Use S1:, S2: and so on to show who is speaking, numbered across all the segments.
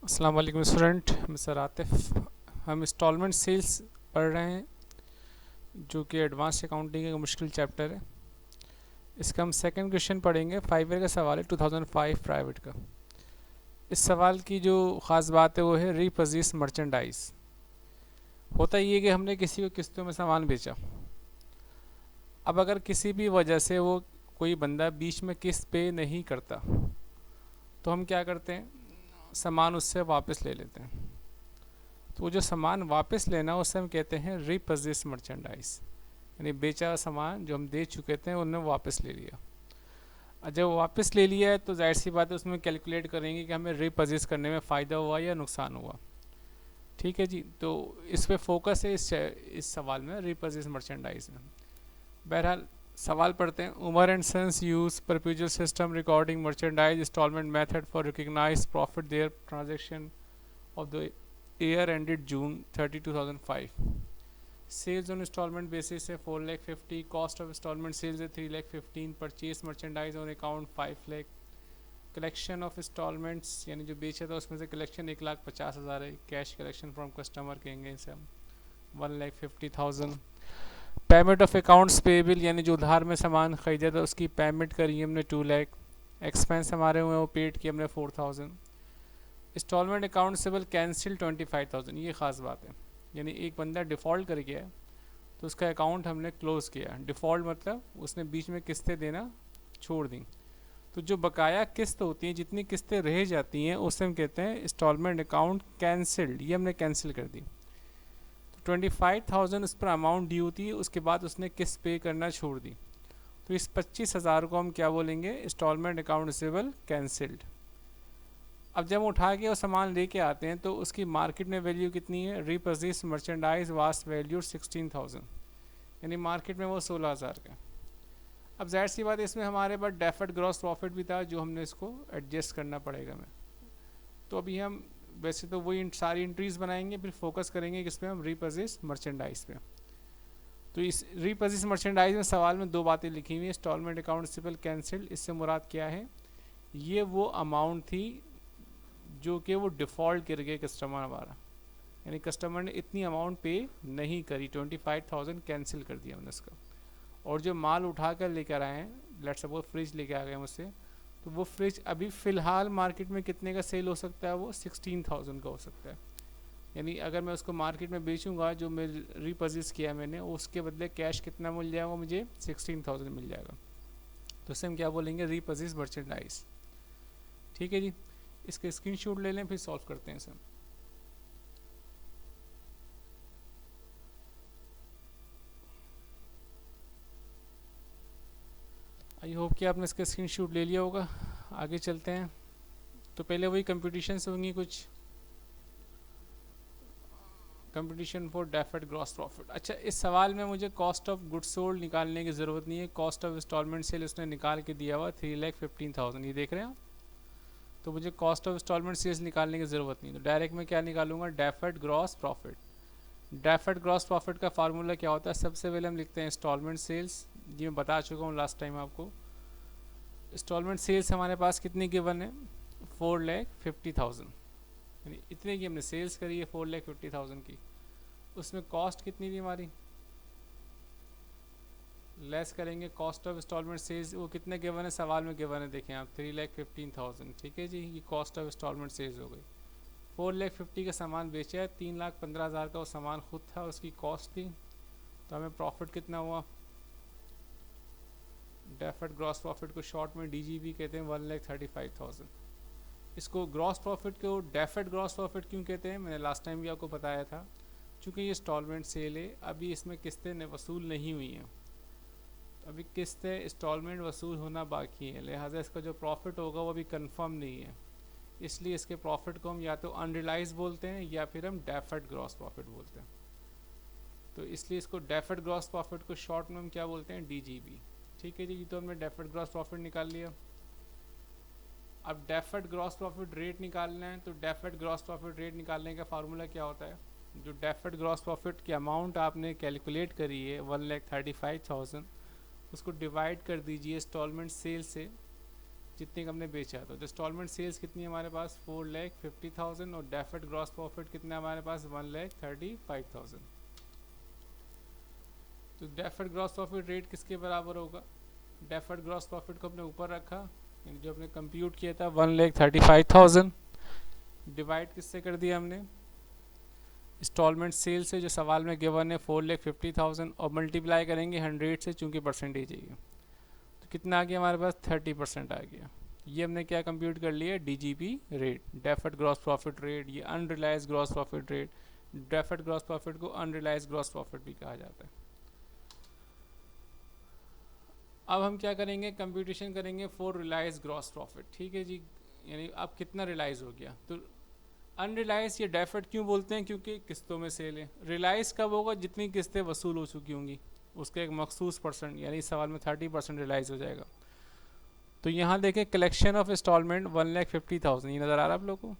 S1: अस्सलाम वालेकुम student, mister Atif. हम इंस्टॉलमेंट सेल्स पढ़ रहे हैं जो कि एडवांस अकाउंटिंग का मुश्किल चैप्टर है। इसका हम सेकंड क्वेश्चन पढ़ेंगे। 5 ईयर का सवाल है, 2005 प्राइवेट का। इस सवाल की जो ख़ास बात है वो है रीपरचेज मर्चेंडाइज। होता ये कि हमने किसी को किस्तों में सामान बेचा। अब अगर किसी भी वजह से वो कोई बंदा बीच में किस्त पे नहीं करता तो हम क्या करते हैं, सामान उससे वापस ले लेते हैं। तो वो जो सामान वापस लेना उसे हम कहते हैं रीपरचेज मर्चेंडाइज, यानी बेचा हुआ सामान जो हम दे चुके थे उन्हें वापस ले लिया। और जब वापस ले लिया है तो जाहिर सी बात है उसमें कैलकुलेट करेंगे कि हमें रीपरचेज करने में फ़ायदा हुआ या नुकसान हुआ। ठीक है जी, तो इस पे फोकस है इस सवाल में, रीपरचेज मर्चेंडाइज में। बहरहाल सवाल पढ़ते हैं। Umar and sons use perpetual system recording merchandise instalment method for recognise profit their transaction of the year ended June 30, 2005। Sales on instalment basis है 4,50,000, कॉस्ट ऑफ इंस्टॉलमेंट सेल्स है 3,15,000, purchase merchandise on account 5,00,000, collection of instalments यानी जो बेचा था उसमें से collection 1,50,000 है, cash collection from customer कहेंगे इसे हम 1,50,000। पेमेंट ऑफ अकाउंट्स पेबल यानी जो उधार में सामान खरीदा था उसकी पेमेंट करी हमने 2,00,000, एक्सपेंस हमारे हुए वो पेड किए हमने 4,000। इंस्टॉलमेंट अकाउंट्सेबल कैंसिल 25,000, ये ख़ास बात है। यानी एक बंदा डिफ़ॉल्ट कर गया है तो उसका अकाउंट हमने क्लोज़ किया। डिफ़ॉल्ट मतलब उसने बीच में किस्तें देना छोड़ दी। तो जो बकाया किस्त होती हैं, जितनी किस्तें रह जाती हैं उसे हम कहते हैं इंस्टॉलमेंट अकाउंट कैंसिल्ड, ये हमने कैंसिल कर दी। तो 25,000 उस पर अमाउंट ड्यू थी, उसके बाद उसने किस्त पे करना छोड़ दी। तो इस 25,000 को हम क्या बोलेंगे, इंस्टॉलमेंट अकाउंट रिसीवेबल कैंसिल्ड। अब जब हम उठा के वो सामान लेके आते हैं तो उसकी मार्केट में वैल्यू कितनी है, रीपरचेज मर्चेंडाइज वास्ट वैल्यू 16,000, यानी मार्केट में वो 16,000 का। अब जाहिर सी बात है इसमें हमारे पास डेफर्ड ग्रॉस प्रॉफिट भी था जो हमने इसको एडजस्ट करना पड़ेगा हमें। तो अभी हम वैसे तो वही सारी एंट्रीज बनाएंगे, फिर फोकस करेंगे किस पे, हम रीपरचेज मर्चेंडाइज पे। तो इस रीपरचेज मर्चेंडाइज में सवाल में दो बातें लिखी हुई हैं, इंस्टॉलमेंट अकाउंट रिसीवेबल कैंसिल्ड, इससे मुराद क्या है, ये वो अमाउंट थी जो कि वो डिफ़ॉल्ट कर गए कस्टमर हमारा, यानी कस्टमर ने इतनी अमाउंट पे नहीं करी, 25,000 कैंसिल कर दिया हमने उसका। और जो माल उठा कर लेकर आए हैं, लेट्स सपोज फ्रिज लेके आ गए मुझसे, तो वो फ्रिज अभी फ़िलहाल मार्केट में कितने का सेल हो सकता है, वो 16,000 का हो सकता है। यानी अगर मैं उसको मार्केट में बेचूंगा, जो मैं रीपरचेज किया मैंने, उसके बदले कैश कितना मिल जाएगा मुझे, 16,000 मिल जाएगा। तो इसे हम क्या बोलेंगे, रीपरचेज मर्चेंडाइज। ठीक है जी, इसका स्क्रीनशॉट ले लें फिर सॉल्व करते हैं इसे। आई होप कि आपने इसका स्क्रीनशॉट ले लिया होगा। आगे चलते हैं। तो पहले वही कंपटीशन होंगी कुछ, competition for deferred gross profit. अच्छा, इस सवाल में मुझे कॉस्ट ऑफ गुड्स सोल्ड निकालने की ज़रूरत नहीं है, कॉस्ट ऑफ इंस्टॉलमेंट सेल उसने निकाल के दिया हुआ 3,15,000, ये देख रहे हैं आप। तो मुझे कॉस्ट ऑफ इंस्टॉलमेंट सेल्स निकालने की ज़रूरत नहीं, तो डायरेक्ट मैं क्या निकालूंगा, deferred gross profit. Deferred gross profit का फार्मूला क्या होता है, सबसे पहले हम लिखते हैं इंस्टॉलमेंट सेल्स, ये मैं बता चुका हूँ लास्ट टाइम आपको। इंस्टॉलमेंट सेल्स हमारे पास कितनी गिवन है, 4,50,000, यानी इतने की हमने सेल्स करी है 4,50,000 की। उसमें कॉस्ट कितनी थी हमारी, लेस करेंगे कॉस्ट ऑफ इंस्टॉलमेंट सेल्स, वो कितने गिवन है, सवाल में गिवन है, देखें आप 3,15,000। ठीक है जी, ये कॉस्ट ऑफ इंस्टॉलमेंट सेल्स हो गई। 4,50,000 का सामान बेचा है, 3,15,000 का वो सामान खुद था, उसकी कॉस्ट थी, तो हमें प्रॉफिट कितना हुआ, डेफर्ड ग्रॉस प्रॉफिट को शॉर्ट में डीजीबी कहते हैं, 1,35,000। इसको ग्रॉस प्रॉफिट को डेफर्ड ग्रॉस प्रॉफिट क्यों कहते हैं, मैंने लास्ट टाइम भी आपको बताया था, क्योंकि ये इंस्टॉलमेंट सेल है, अभी इसमें किस्तें वसूल नहीं हुई हैं, अभी किस्तें इंस्टॉलमेंट वसूल होना बाकी है, लिहाजा इसका जो प्रॉफिट होगा वो अभी कंफर्म नहीं है। इसलिए इसके प्रॉफिट को हम या तो अनरियलाइज बोलते हैं या फिर हम डेफर्ड ग्रॉस प्रॉफिट बोलते हैं। तो इसलिए इसको डेफर्ड ग्रॉस प्रॉफिट को शॉर्ट में हम क्या बोलते हैं, डीजीबी। ठीक है जी, तो हमने डेफर्ड ग्रॉस प्रॉफिट निकाल लिया। अब डेफर्ड ग्रॉस प्रॉफिट रेट निकालना है, तो डेफर्ड ग्रॉस प्रॉफिट रेट निकालने का फार्मूला क्या होता है, जो डेफर्ड ग्रॉस प्रॉफिट की अमाउंट आपने कैलकुलेट करी है 1,35,000, उसको डिवाइड कर दीजिए इंस्टॉलमेंट सेल से। जितने का हमने बेचा। तो इंस्टॉलमेंट सेल्स कितनी है हमारे पास 4,50,000 और डेफर्ड ग्रॉस प्रॉफिट कितना है हमारे पास 1,35,000। तो डेफर्ड ग्रॉस प्रॉफिट रेट किसके बराबर होगा, डेफर्ड ग्रॉस प्रॉफिट को हमने ऊपर रखा, यानी जो हमने कंप्यूट किया था 1,35,000 डिवाइड किससे कर दिया हमने इंस्टॉलमेंट सेल से जो सवाल में गिवन है 4,50,000 और मल्टीप्लाई करेंगे 100 से, चूँकि परसेंटेज है। तो कितना आ गया हमारे पास 30% आ गया। ये हमने क्या कंप्यूट कर लिया DGP rate, deferred gross profit rate. ये unrealised gross profit rate, deferred gross profit को अनरियलाइज ग्रॉस प्रॉफिट भी कहा जाता है। अब हम क्या करेंगे, कंप्यूटेशन करेंगे फॉर रियलाइज ग्रॉस प्रॉफिट। ठीक है जी, यानी अब कितना रियलाइज हो गया। तो अनरियलाइज ये डेफर्ड क्यों बोलते हैं, क्योंकि किस्तों में सेल है। रियलाइज कब होगा, जितनी किस्तें वसूल हो चुकी होंगी उसका एक मखसूस परसेंट, यानी इस सवाल में 30% रियलाइज हो जाएगा। तो यहाँ देखें कलेक्शन ऑफ इंस्टॉलमेंट 1,50,000, ये नज़र आ रहा है आप लोगों को,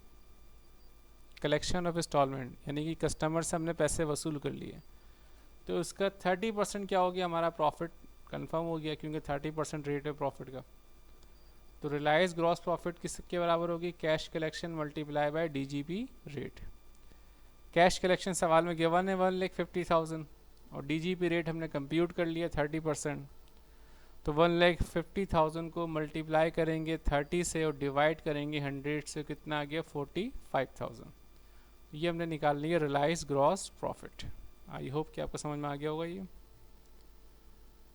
S1: कलेक्शन ऑफ इंस्टॉलमेंट यानी कि कस्टमर से हमने पैसे वसूल कर लिए। तो उसका 30% क्या हो गया हमारा प्रॉफिट कंफर्म हो गया, क्योंकि 30% रेट है प्रॉफिट का। तो रियलाइज ग्रॉस प्रॉफिट किसके बराबर होगी, cash collection multiply by DGP rate. Cash collection सवाल में गिवन है 1,50,000 और DGP रेट हमने कंप्यूट कर लिया 30%। तो 1,50,000 को मल्टीप्लाई करेंगे 30 से और डिवाइड करेंगे 100 से, कितना आ गया 45,000। ये हमने निकाल लिया realise gross profit. I hope कि आपको समझ में आ गया होगा ये।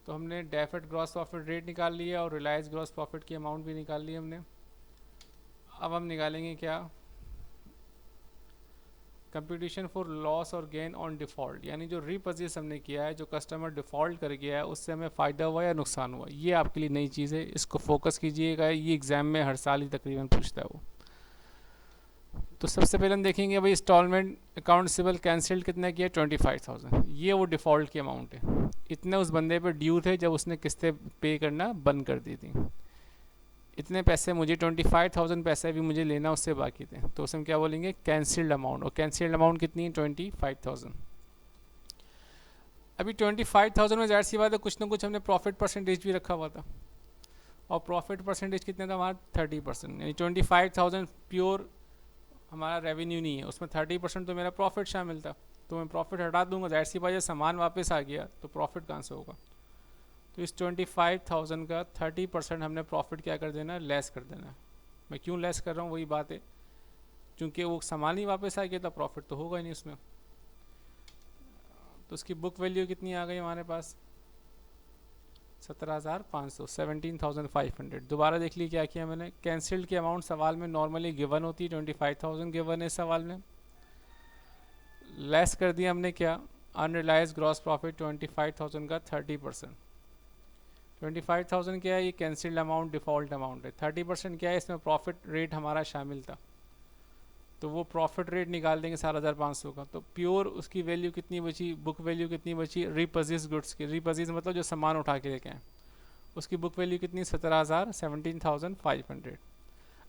S1: तो हमने डेफर्ड ग्रॉस प्रॉफिट रेट निकाल लिया और रियलाइज ग्रॉस प्रॉफिट की अमाउंट भी निकाल ली हमने। अब हम निकालेंगे क्या, कंप्यूटेशन फॉर लॉस और गेन ऑन डिफ़ॉल्ट, यानी जो रीपर्चेस हमने किया है, जो कस्टमर डिफ़ॉल्ट कर गया है, उससे हमें फ़ायदा हुआ या नुकसान हुआ। ये आपके लिए नई चीज़ है, इसको फोकस कीजिएगा, ये एग्ज़ाम में हर साल ही तकरीबन पूछता है वो। तो सबसे पहले हम देखेंगे भाई इंस्टॉलमेंट अकाउंट रिसीवेबल कैंसिल्ड कितना किया 25,000, ये वो डिफ़ॉल्ट की अमाउंट है। इतने उस बंदे पे ड्यू थे जब उसने किस्तें पे करना बंद कर दी थी। इतने पैसे मुझे 25,000 पैसे भी मुझे लेना उससे बाकी थे, तो उसे हम क्या बोलेंगे कैंसिल्ड अमाउंट। और कैंसिल्ड अमाउंट कितनी है 25,000। अभी 25,000 में ज़ाहिर सी बात है कुछ ना कुछ हमने प्रॉफिट परसेंटेज भी रखा हुआ था, और प्रॉफिट परसेंटेज कितना था हमारा 30%, यानी 25,000 प्योर हमारा रेवेन्यू नहीं है, उसमें 30% तो मेरा प्रॉफिट शामिल था। तो मैं प्रॉफिट हटा दूंगा, ज़ाहिर सी बात है सामान वापस आ गया तो प्रॉफिट कहाँ से होगा। तो इस 25,000 का 30% हमने प्रॉफिट क्या कर देना, लेस कर देना। मैं क्यों लेस कर रहा हूँ, वही बात है, क्योंकि वो सामान ही वापस आ गया तो प्रॉफिट तो होगा ही नहीं उसमें। तो उसकी बुक वैल्यू कितनी आ गई हमारे पास 17,500, 17,500। दोबारा देख ली क्या किया मैंने, कैंसिल्ड की अमाउंट सवाल में नॉर्मली गिवन होती है 25,000 गिवन है सवाल में, लेस कर दिया हमने क्या अनरियलाइज ग्रॉस प्रॉफिट 25,000 का 30%। 25,000 क्या है, ये कैंसिल्ड अमाउंट डिफ़ॉल्ट अमाउंट है। 30% क्या है, इसमें प्रॉफिट रेट हमारा शामिल था, तो वो प्रॉफिट रेट निकाल देंगे 7,500 का। तो प्योर उसकी वैल्यू कितनी बची, बुक वैल्यू कितनी बची रिपर्चेज गुड्स की, रिपर्चेज मतलब जो सामान उठा के लेके आए, उसकी बुक वैल्यू कितनी 17,500।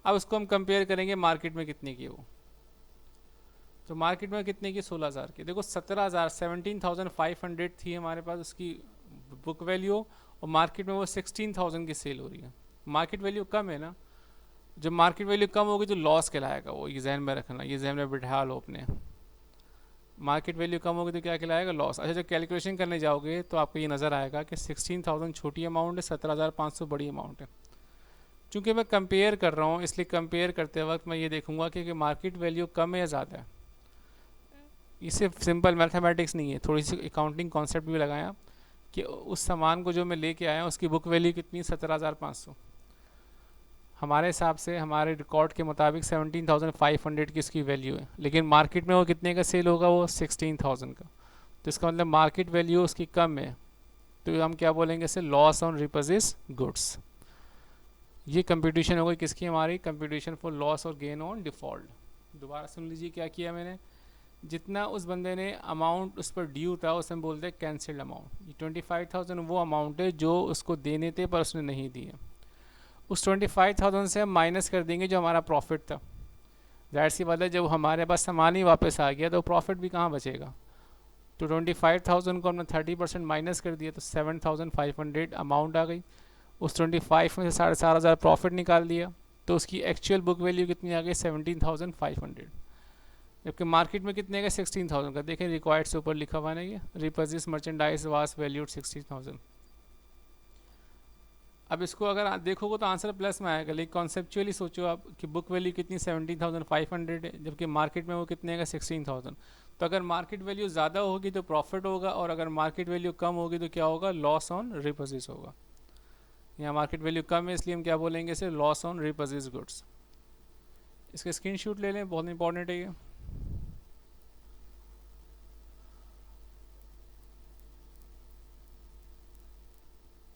S1: अब उसको हम कंपेयर करेंगे मार्केट में कितने की वो, तो मार्केट में कितने की 16,000 की। देखो 17,500 थी हमारे पास उसकी बुक वैल्यू, और मार्केट में वो 16,000 की सेल हो रही है। मार्केट वैल्यू कम है ना, जब मार्केट वैल्यू कम होगी तो लॉस कहलाएगा वो, ये जहन में रखना, ये जहन में बिठा लो अपने। मार्केट वैल्यू कम होगी तो क्या कहलाएगा, लॉस। अच्छा जब कैलकुलेशन करने जाओगे तो आपको ये नज़र आएगा कि 16,000 छोटी अमाउंट है, 17,500 बड़ी अमाउंट है। चूँकि मैं कंपेयर कर रहा हूँ इसलिए कंपेयर करते वक्त मैं ये देखूँगा कि मार्केट वैल्यू कम है या ज़्यादा है। ये सिर्फ सिंपल मैथमेटिक्स नहीं है, थोड़ी सी अकाउंटिंग कॉन्सेप्ट भी लगाया कि उस सामान को जो मैं लेके आया उसकी बुक वैल्यू कितनी 17,500, हमारे हिसाब से हमारे रिकॉर्ड के मुताबिक 17,500 की इसकी वैल्यू है, लेकिन मार्केट में वो कितने का सेल होगा, वो 16,000 का। तो इसका मतलब मार्केट वैल्यू उसकी कम है, तो हम क्या बोलेंगे इसे लॉस ऑन रिपर्चेज गुड्स। ये कंपटीशन हो गई किसकी, हमारी कंपटीशन फॉर लॉस और गेन ऑन डिफ़ॉल्ट। दोबारा सुन लीजिए क्या किया मैंने, जितना उस बंदे ने अमाउंट उस पर ड्यू था उसे हम बोलते हैं कैंसिल्ड अमाउंट। ये 25,000 वो अमाउंट है जो उसको देने थे पर उसने नहीं दिए। उस 25,000 से हम माइनस कर देंगे जो हमारा प्रॉफिट था। ज़ाहिर सी बात है जब हमारे पास सामान ही वापस आ गया तो प्रॉफिट भी कहाँ बचेगा। तो 25,000 को हमने 30% माइनस कर दिया तो 7,500 अमाउंट आ गई। उस 25 में से 17,500 प्रॉफिट निकाल दिया, तो उसकी एक्चुअल बुक वैल्यू कितनी आ गई 17,500, जबकि मार्केट में कितने का 16,000 का। देखें रिक्वायर्ड से ऊपर लिखा हुआ है ये, रिपर्चेस मर्चेंडाइज वाज वैल्यूड 16,000। अब इसको अगर आप देखोगे तो आंसर प्लस में आएगा, लेकिन कॉन्सेप्चुअली सोचो आप कि बुक वैल्यू कितनी 17,500 है, जबकि मार्केट में वो कितने का 16,000। तो अगर मार्केट वैल्यू ज़्यादा होगी तो प्रॉफिट होगा, और अगर मार्केट वैल्यू कम होगी तो क्या होगा, लॉस ऑन रिपर्चेस होगा। यहाँ मार्केट वैल्यू कम है इसलिए हम क्या बोलेंगे इसे, लॉस ऑन रिपर्चेस गुड्स। इसके स्क्रीनशॉट ले लें, बहुत इंपॉर्टेंट है ये।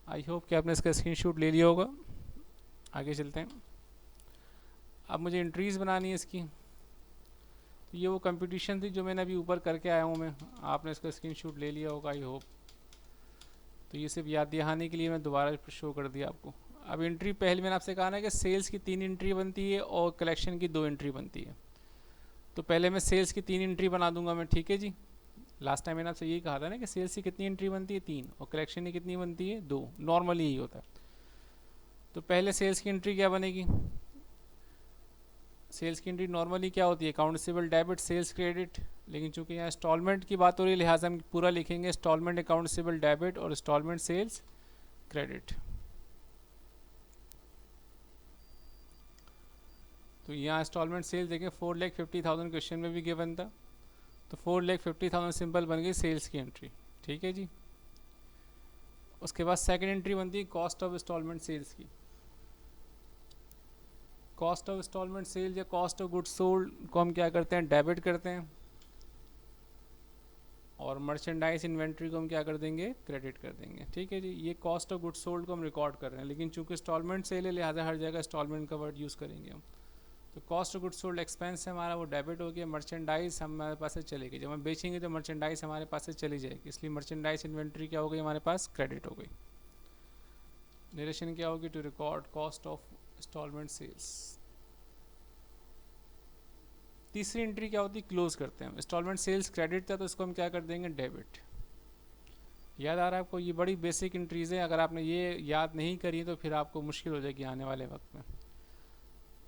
S1: आई होप कि आपने इसका स्क्रीनशॉट ले लिया होगा। आगे चलते हैं। अब मुझे एंट्रीज बनानी है इसकी। तो ये वो कंपटीशन थी जो मैंने अभी ऊपर करके आया हूँ मैं, आपने इसका स्क्रीनशॉट ले लिया होगा आई होप। तो ये सिर्फ याद दहाने के लिए मैं दोबारा शो कर दिया आपको। अब एंट्री पहले मैंने आपसे कहा ना कि सेल्स की 3 एंट्री बनती है और कलेक्शन की 2 एंट्री बनती है। तो पहले मैं सेल्स की 3 एंट्री बना दूंगा मैं, ठीक है जी। लास्ट टाइम मैंने आपसे यही कहा था ना कि सेल्स की कितनी एंट्री बनती है 3, और कलेक्शन की कितनी बनती है 2, नॉर्मली यही होता है। तो पहले सेल्स की एंट्री क्या बनेगी, सेल्स की एंट्री नॉर्मली क्या होती है, account receivable debit sales credit, लेकिन चूंकि यहाँ इंस्टॉलमेंट की बात हो रही है लिहाजा हम पूरा लिखेंगे इंस्टॉलमेंट अकाउंट रिसीवेबल डेबिट और इंस्टॉलमेंट सेल्स क्रेडिट। तो यहाँ इंस्टॉलमेंट सेल्स देखें 4,50,000 क्वेश्चन में भी गिवन था, तो 4,50,000 सिंपल बन गई सेल्स की एंट्री, ठीक है जी। उसके बाद सेकंड एंट्री बनती है कॉस्ट ऑफ इंस्टॉलमेंट सेल्स की। कॉस्ट ऑफ इंस्टॉलमेंट सेल्स या कॉस्ट ऑफ गुड्स सोल्ड को हम क्या करते हैं, डेबिट करते हैं, और मर्चेंडाइज इन्वेंट्री को हम क्या कर देंगे, क्रेडिट कर देंगे, ठीक है जी। ये कॉस्ट ऑफ गुड्स सोल्ड को हम रिकॉर्ड कर रहे हैं, लेकिन चूंकि इंस्टॉलमेंट सेल है लिहाजा हर जगह इंस्टॉलमेंट का वर्ड यूज़ करेंगे हम। तो cost of goods sold expense है हमारा, वो डेबिट हो गया। मर्चेंडाइज हमारे पास से चलेगी, जब हम बेचेंगे तो मर्चेंडाइज हमारे पास से चली जाएगी, इसलिए मर्चेंडाइज इन्वेंट्री क्या हो गई हमारे पास, क्रेडिट हो गई। नरेशन क्या होगी, to record cost of instalment sales. तीसरी एंट्री क्या होती है, क्लोज करते हैं। इंस्टॉलमेंट सेल्स क्रेडिट था तो इसको हम क्या कर देंगे, डेबिट। याद आ रहा है आपको, ये बड़ी बेसिक एंट्रीज है, अगर आपने ये याद नहीं करी तो फिर आपको मुश्किल हो जाएगी आने वाले वक्त में।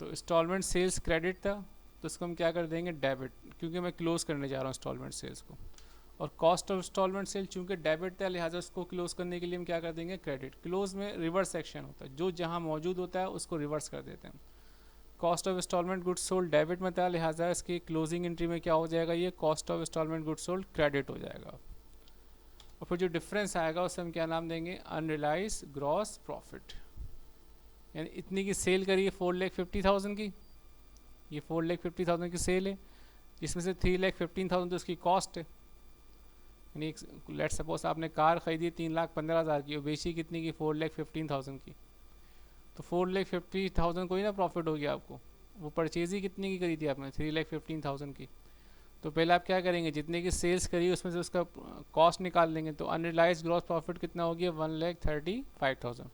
S1: तो इंस्टॉलमेंट सेल्स क्रेडिट था तो इसको हम क्या कर देंगे, डेबिट, क्योंकि मैं क्लोज करने जा रहा हूँ इंस्टॉलमेंट सेल्स को। और कॉस्ट ऑफ इंस्टॉलमेंट सेल चूंकि डेबिट था लिहाजा उसको क्लोज करने के लिए हम क्या कर देंगे, क्रेडिट। क्लोज में रिवर्स एक्शन होता है, जो जहाँ मौजूद होता है उसको रिवर्स कर देते हैं। Cost of instalment goods sold debit में था लिहाजा इसकी क्लोजिंग एंट्री में क्या हो जाएगा, ये cost of instalment goods sold credit हो जाएगा। और फिर जो डिफरेंस आएगा उसे हम क्या नाम देंगे, अनरियलाइज ग्रॉस प्रॉफिट। यानी इतनी की सेल करिए 4,50,000 की, ये 4,50,000 की सेल है, जिसमें से 3,15,000 तो उसकी कॉस्ट है। यानी लेट सपोज आपने कार खरीदी 3,15,000 की और बेची कितनी की, 4,15,000 की। तो 4,50,000 को ही ना प्रॉफिट हो गया आपको। वो परचेज ही कितने की करी थी आपने, 3,15,000 की। तो पहले आप क्या करेंगे, जितने की सेल्स करी उसमें से उसका कॉस्ट निकाल लेंगे, तो अनरियलाइज ग्रॉस प्रॉफिट कितना हो गया, 1,35,000।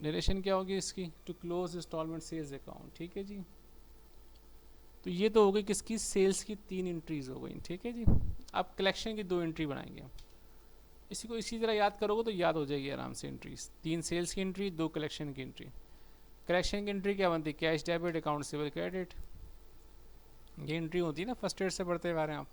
S1: नरेशन क्या होगी इसकी, to close instalment sales account, ठीक है जी। तो ये तो हो गई किसकी, सेल्स की 3 एंट्रीज हो गई, ठीक है जी। अब कलेक्शन की 2 एंट्री बनाएंगे। इसी को इसी तरह याद करोगे तो याद हो जाएगी आराम से एंट्रीज, 3 सेल्स की एंट्री, 2 कलेक्शन की एंट्री। कलेक्शन की एंट्री क्या बनती है, cash debit account receivable credit. ये एंट्री होती है ना, फर्स्ट ईयर से पढ़ते हुए आ रहे हैं आप।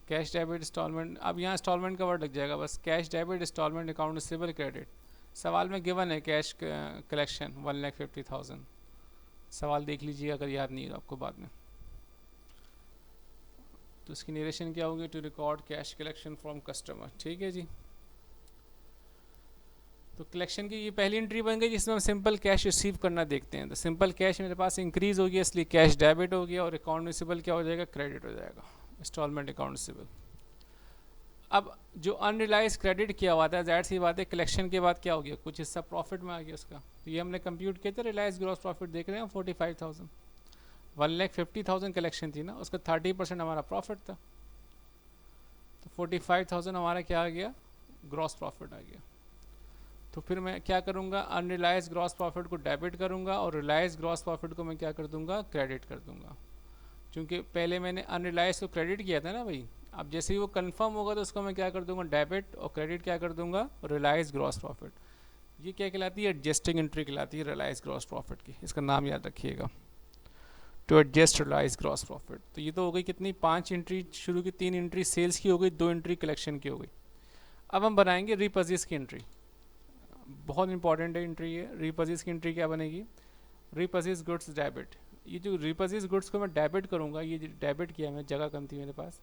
S1: कैश डेबिट इंस्टॉलमेंट, अब यहाँ इंस्टॉलमेंट का वर्ड लग जाएगा बस, cash debit instalment account receivable credit. सवाल में गिवन है कैश कलेक्शन 1,50,000। सवाल देख लीजिए अगर याद नहीं है आपको बाद में। तो इसकी नरेशन क्या होगी, to record cash collection from customer, ठीक है जी। तो कलेक्शन की ये पहली एंट्री बन गई जिसमें हम सिंपल कैश रिसीव करना देखते हैं। तो सिंपल कैश मेरे पास इंक्रीज हो गया इसलिए कैश डेबिट हो गया, और अकाउंट रिसीवेबल क्या हो जाएगा, क्रेडिट हो जाएगा, इंस्टॉलमेंट अकाउंट रिसीवेबल। अब जो अनरियलाइज क्रेडिट किया हुआ था, ज़ाहिर सी बात है कलेक्शन के बाद क्या हो गया, कुछ हिस्सा प्रॉफिट में आ गया उसका। तो ये हमने कंप्यूट किया था, रियलाइज ग्रॉस प्रॉफिट देख रहे हैं 45,000। 1,50,000 कलेक्शन थी ना, उसका 30% हमारा प्रॉफिट था। तो 45,000 हमारा क्या आ गया, ग्रॉस प्रॉफिट आ गया। तो फिर मैं क्या करूँगा, अनरियलाइज ग्रॉस प्रॉफिट को डेबिट करूँगा और रियलाइज ग्रॉस प्रॉफिट को मैं क्या कर दूँगा, क्रेडिट कर दूँगा। क्योंकि पहले मैंने अनरियलाइज को क्रेडिट किया था ना भाई, अब जैसे ही वो कंफर्म होगा तो उसको मैं क्या कर दूँगा, डेबिट, और क्रेडिट क्या कर दूँगा, रियलाइज ग्रॉस प्रॉफिट। ये क्या कहलाती है? एडजस्टिंग एंट्री कहलाती है रियलाइज ग्रॉस प्रॉफिट की, इसका नाम याद रखिएगा, to adjust realise gross profit. तो ये तो हो गई कितनी? 5 एंट्री शुरू की, 3 एंट्री सेल्स की हो गई, 2 एंट्री कलेक्शन की हो गई। अब हम बनाएंगे रीपर्चेज की एंट्री, बहुत इंपॉर्टेंट है एंट्री है। रीपर्चेज की एंट्री क्या बनेगी? Repurchase goods debit. ये जो रीपर्चेज गुड्स को मैं डेबिट करूँगा, ये डेबिट किया मैं, जगह कम थी मेरे पास,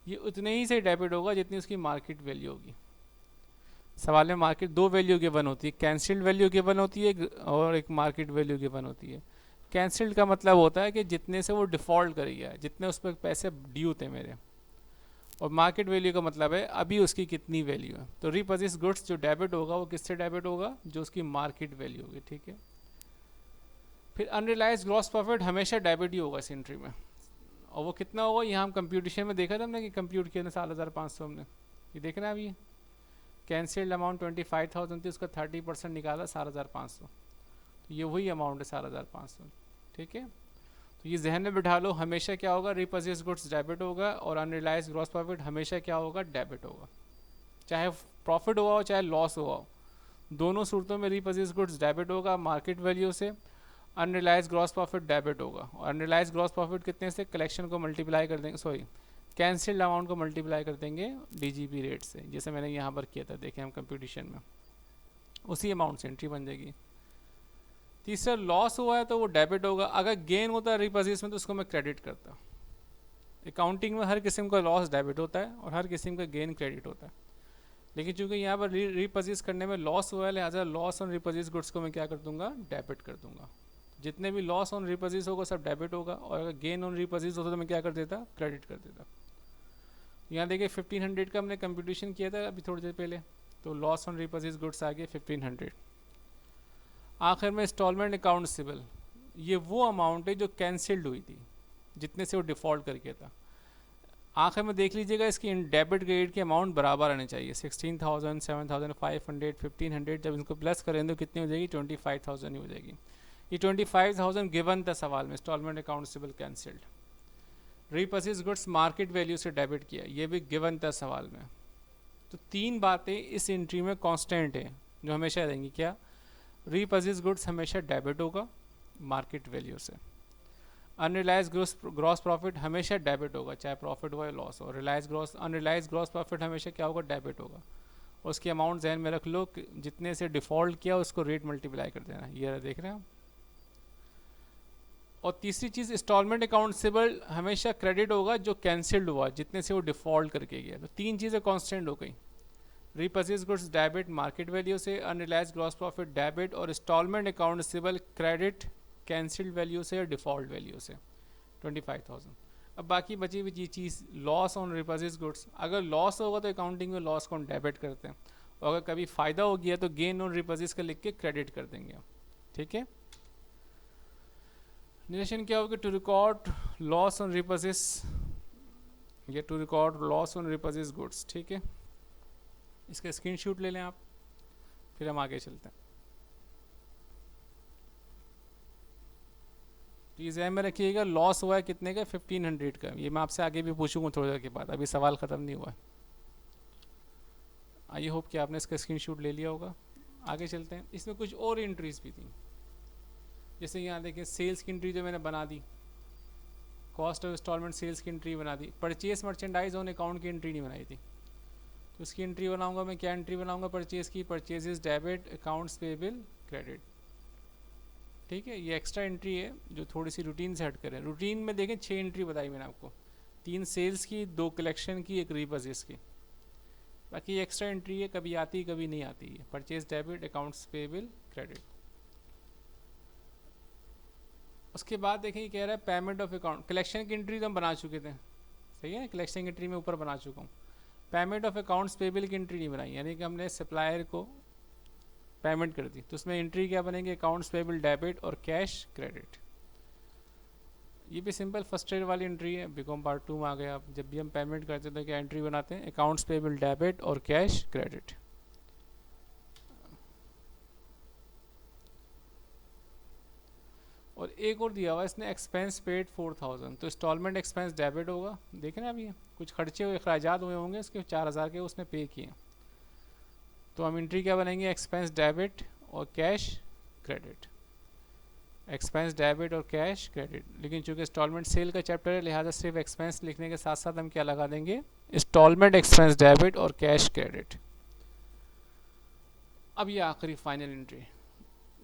S1: ये उतने ही से डेबिट होगा जितनी उसकी मार्केट वैल्यू होगी। सवाल में मार्केट 2 वैल्यू गिवन होती है, कैंसिल्ड वैल्यू गिवन होती है और एक मार्केट वैल्यू गिवन होती है। कैंसिल्ड का मतलब होता है कि जितने से वो डिफ़ॉल्ट करी है, जितने उस पर पैसे ड्यू थे मेरे, और मार्केट वैल्यू का मतलब है अभी उसकी कितनी वैल्यू है। तो रीपर्चेज गुड्स जो डेबिट होगा वो किससे डेबिट होगा? जो उसकी मार्केट वैल्यू होगी, ठीक है। फिर अनरियलाइज ग्रॉस प्रॉफिट हमेशा डेबिट ही होगा इस एंट्री में, और वो कितना होगा? यहाँ हम कंप्यूटेशन में देखा था हमने कि कंप्यूट किया था 7,500 हमने, ये देखना अभी कैंसिल्ड अमाउंट 25,000 थी, उसका 30% निकाला 7,500, तो ये वही अमाउंट है 7,500, ठीक है। तो ये जहन में बिठा लो, हमेशा क्या होगा? रीपर्चेज गुड्स डेबिट होगा और अनरियलाइज ग्रॉस प्रॉफिट हमेशा क्या होगा? डेबिट होगा, चाहे प्रॉफिट हुआ हो चाहे लॉस हुआ हो, दोनों सूरतों में रीपर्चेज गुड्स डेबिट होगा मार्केट वैल्यू से, अनरियलाइज ग्रॉस प्रॉफिट डेबिट होगा। और अनरियलाइज ग्रॉस प्रॉफिट कितने से? कलेक्शन को मल्टीप्लाई कर देंगे, सॉरी कैंसिल्ड अमाउंट को मल्टीप्लाई कर देंगे डीजीपी रेट से, जैसे मैंने यहाँ पर किया था, देखें हम कंप्यूटेशन में, उसी अमाउंट से एंट्री बन जाएगी। तीसरा, लॉस हुआ है तो वो डेबिट होगा, अगर गेन होता है रीपर्चेज में तो उसको मैं क्रेडिट करता। अकाउंटिंग में हर किस्म का लॉस डेबिट होता है और हर किस्म का गेन क्रेडिट होता है, लेकिन चूंकि यहाँ पर रीपर्चेज करने में लॉस हुआ है, लिहाजा लॉस ऑन रीपर्चेज गुड्स को मैं क्या कर दूंगा? डेबिट कर दूंगा। जितने भी लॉस ऑन रीपर्चेज होगा सब डेबिट होगा, और अगर गेन ऑन रीपर्चेज होता तो मैं क्या कर देता? क्रेडिट कर देता। यहाँ देखिए 1500 का हमने कंप्यूटेशन किया था अभी थोड़ी देर पहले, तो लॉस ऑन रीपर्चेज गुड्स आ गए 1500। आखिर में इंस्टॉलमेंट अकाउंट सिबल, ये वो अमाउंट है जो कैंसिल्ड हुई थी, जितने से वो डिफ़ॉल्ट करके था। आखिर में देख लीजिएगा इसकी डेबिट क्रेडिट के अमाउंट बराबर आने चाहिए, 16,000, 7,500, 1500, जब इनको प्लस करें तो कितनी हो जाएगी? 25,000 ही हो जाएगी। ये 25,000 गिवन था सवाल में, इंस्टॉलमेंट अकाउंट सिबल cancelled. Repurchase goods market value से डेबिट किया, ये भी गिवन था सवाल में। तो 3 बातें इस एंट्री में कांस्टेंट है जो हमेशा रहेंगी। क्या? रीपर्चेज गुड्स हमेशा डेबिट होगा मार्केट वैल्यू से, अनरियलाइज ग्रॉस प्रॉफिट हमेशा डेबिट होगा चाहे प्रॉफिट हो या लॉस हो, अनरियलाइज ग्रॉस प्रॉफिट हमेशा क्या होगा? डेबिट होगा। और उसकी अमाउंट जहन में रख लो, जितने से डिफ़ॉल्ट किया उसको रेट मल्टीप्लाई कर देना, ये देख रहे हैं हम। और तीसरी चीज़, इंस्टॉलमेंट अकाउंट सिबल हमेशा क्रेडिट होगा जो कैंसिल्ड हुआ, जितने से वो डिफ़ॉल्ट करके गया। तो 3 चीज़ें कांस्टेंट हो गई, repurchase goods debit market value से, अनरियलाइज ग्रॉस प्रॉफिट डेबिट, और इंस्टॉलमेंट अकाउंट सिबल क्रेडिट कैंसिल्ड वैल्यू से और डिफ़ॉल्ट वैल्यू से 25,000। अब बाकी बची हुई चीज़ लॉस ऑन रीपर्चेज गुड्स, अगर लॉस होगा तो अकाउंटिंग में लॉस को डेबिट करते हैं, और अगर कभी फ़ायदा हो गया तो गेन ऑन रीपर्चेज का लिख के क्रेडिट कर देंगे, ठीक है। निरेशन क्या होगा? To record loss on repurchase, या to record loss on repurchase goods, ठीक है। इसका स्क्रीनशॉट ले लें आप, फिर हम आगे चलते हैं। तो ये ध्यान में रखिएगा, लॉस हुआ है कितने का? 1500 का। ये मैं आपसे आगे भी पूछूंगा थोड़ी देर के बाद, अभी सवाल ख़त्म नहीं हुआ है। आई होप कि आपने इसका स्क्रीनशॉट ले लिया होगा। आगे चलते हैं। इसमें कुछ और एंट्रीज भी थी, जैसे यहाँ देखें सेल्स की एंट्री जो मैंने बना दी, कॉस्ट ऑफ इंस्टॉलमेंट सेल्स की एंट्री बना दी, परचेज मर्चेंडाइज ऑन अकाउंट की एंट्री नहीं बनाई थी, तो उसकी एंट्री बनाऊंगा मैं। क्या एंट्री बनाऊंगा? परचेज की, purchases debit, accounts payable credit, ठीक है। ये एक्स्ट्रा एंट्री है जो थोड़ी सी रूटीन से हट कर है। रूटीन में देखें 6 एंट्री बताई मैंने आपको, 3 सेल्स की, 2 कलेक्शन की, 1 रीपर्चेज की। बाकी एक्स्ट्रा एंट्री है, कभी आती है कभी नहीं आती है। Purchase debit, accounts payable credit. उसके बाद देखिए कह रहा है पेमेंट ऑफ अकाउंट, कलेक्शन की एंट्री तो हम बना चुके थे, सही है। कलेक्शन की एंट्री में ऊपर बना चुका हूँ। पेमेंट ऑफ अकाउंट्स पेबल की एंट्री नहीं बनाई, यानी कि हमने सप्लायर को पेमेंट कर दी, तो उसमें एंट्री क्या बनेगी? अकाउंट्स पेबल डेबिट और कैश क्रेडिट। ये भी सिंपल फर्स्ट ईयर वाली एंट्री है, बीकॉम पार्ट 2 में आ गया। आप जब भी हम पेमेंट करते हैं तो क्या एंट्री बनाते हैं? अकाउंट्स पेबल डेबिट और कैश क्रेडिट। और एक और दिया हुआ इसने, एक्सपेंस पेड 4000, तो इंस्टॉलमेंट एक्सपेंस डेबिट होगा। देखें ना, अभी कुछ खर्चे हुए, अखराजात हुए होंगे उसके 4000 के, उसने पे किए। तो हम एंट्री क्या बनेंगे? एक्सपेंस डेबिट और कैश क्रेडिट, एक्सपेंस डेबिट और कैश क्रेडिट। लेकिन चूंकि इंस्टॉलमेंट सेल का चैप्टर है लिहाजा सिर्फ एक्सपेंस लिखने के साथ साथ हम क्या लगा देंगे, इंस्टॉलमेंट एक्सपेंस डेबिट और कैश क्रेडिट। अब ये आखिरी फाइनल एंट्री,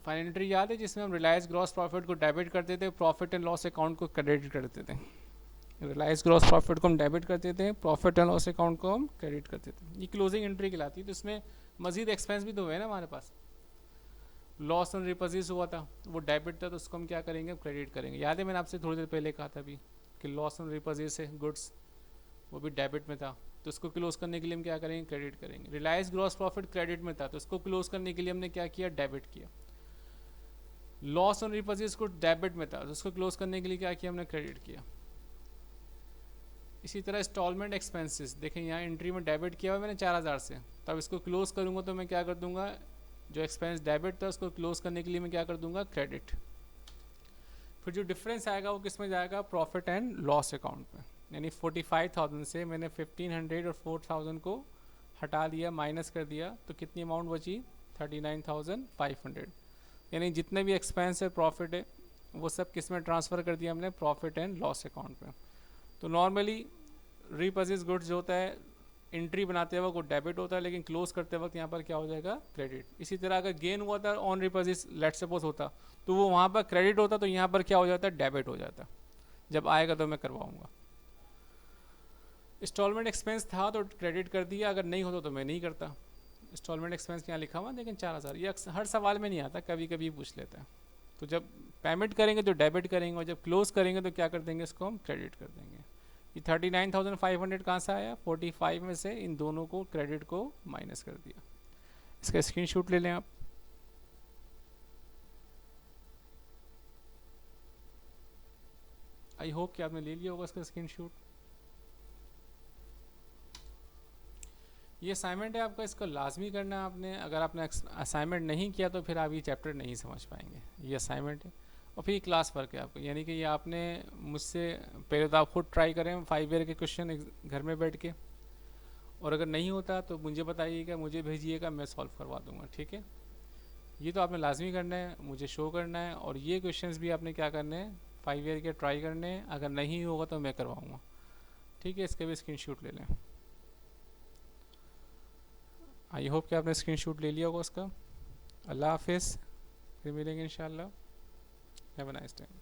S1: फाइनल एंट्री याद है जिसमें हम रिलायंस ग्रॉस प्रॉफिट को डेबिट करते थे, प्रॉफिट एंड लॉस अकाउंट को क्रेडिट करते थे। रिलायंस ग्रॉस प्रॉफिट को हम डेबिट करते थे, प्रॉफिट एंड लॉस अकाउंट को हम क्रेडिट करते थे। ये क्लोजिंग एंट्री कहलाती है। तो इसमें मजीद एक्सपेंस भी तो हुए ना हमारे पास, लॉस ऑन रिपर्चेज हुआ था वो डेबिट था, तो उसको हम क्या करेंगे, क्रेडिट करेंगे। याद है मैंने आपसे थोड़ी देर पहले कहा था भी कि लॉस ऑन रिपर्चेज से गुड्स वो भी डेबिट में था, तो उसको क्लोज करने के लिए हम क्या करेंगे, क्रेडिट करेंगे। रिलायंस ग्रॉस प्रॉफिट क्रेडिट में था, तो उसको क्लोज करने के लिए हमने क्या किया, डेबिट किया। लॉस ऑन रिपर्चेज को डेबिट में था, तो उसको क्लोज करने के लिए क्या किया, हमने क्रेडिट किया। इसी तरह इंस्टॉलमेंट एक्सपेंसेस देखें, यहाँ एंट्री में डेबिट किया हुआ मैंने 4000 से, तब इसको क्लोज करूँगा तो मैं क्या कर दूंगा, जो एक्सपेंस डेबिट था उसको क्लोज करने के लिए मैं क्या कर दूंगा, क्रेडिट। फिर जो डिफरेंस आएगा वो किस में जाएगा, प्रॉफिट एंड लॉस अकाउंट में। यानी 45,000 से मैंने 1500 और 4000 को हटा दिया, माइनस कर दिया, तो कितनी अमाउंट बची, 39,500। यानी जितने भी एक्सपेंस है, प्रॉफिट है, वो सब किस में ट्रांसफ़र कर दिया हमने, प्रॉफिट एंड लॉस अकाउंट में। तो नॉर्मली रीपर्चेज गुड्स जो होता है एंट्री बनाते वक्त वो डेबिट होता है, लेकिन क्लोज करते वक्त यहाँ पर क्या हो जाएगा, क्रेडिट। इसी तरह अगर गेन हुआ था ऑन रीपर्चेज लेट सपोज होता, तो वो वहाँ पर क्रेडिट होता, तो यहाँ पर क्या हो जाता है, डेबिट हो जाता। जब आएगा तो मैं करवाऊँगा। इंस्टॉलमेंट एक्सपेंस था तो क्रेडिट कर दिया, अगर नहीं होता तो मैं नहीं करता। इंस्टॉलमेंट एक्सपेंस यहाँ लिखा हुआ, लेकिन 4000 ये हर सवाल में नहीं आता, कभी कभी पूछ लेता है। तो जब पेमेंट करेंगे तो डेबिट करेंगे, और जब क्लोज करेंगे तो क्या कर देंगे, इसको हम क्रेडिट कर देंगे। ये 39,500 कहाँ से आया, 45 में से इन दोनों को क्रेडिट को माइनस कर दिया। इसका स्क्रीनशॉट ले लें आप। आई होप कि आपने ले लिया होगा इसका स्क्रीनशॉट। ये असाइनमेंट है आपका, इसको लाजमी करना है आपने। अगर आपने असाइनमेंट नहीं किया तो फिर आप ये चैप्टर नहीं समझ पाएंगे। ये असाइनमेंट है और फिर क्लास वर्क है आपको, यानी कि ये आपने मुझसे पहले तो आप खुद ट्राई करें 5 ईयर के क्वेश्चन घर में बैठ के, और अगर नहीं होता तो मुझे बताइएगा, मुझे भेजिएगा, मैं सॉल्व करवा दूंगा, ठीक है। ये तो आपने लाजमी करना है, मुझे शो करना है, और ये क्वेश्चंस भी आपने क्या करने हैं, 5 ईयर के ट्राई करने हैं। अगर नहीं होगा तो मैं करवाऊँगा, ठीक है। इसके भी स्क्रीनशॉट ले लें। आई होप कि आपने स्क्रीनशॉट ले लिया होगा उसका। अल्लाह हाफिज़, फिर मिलेंगे इंशाल्लाह। Have a nice time.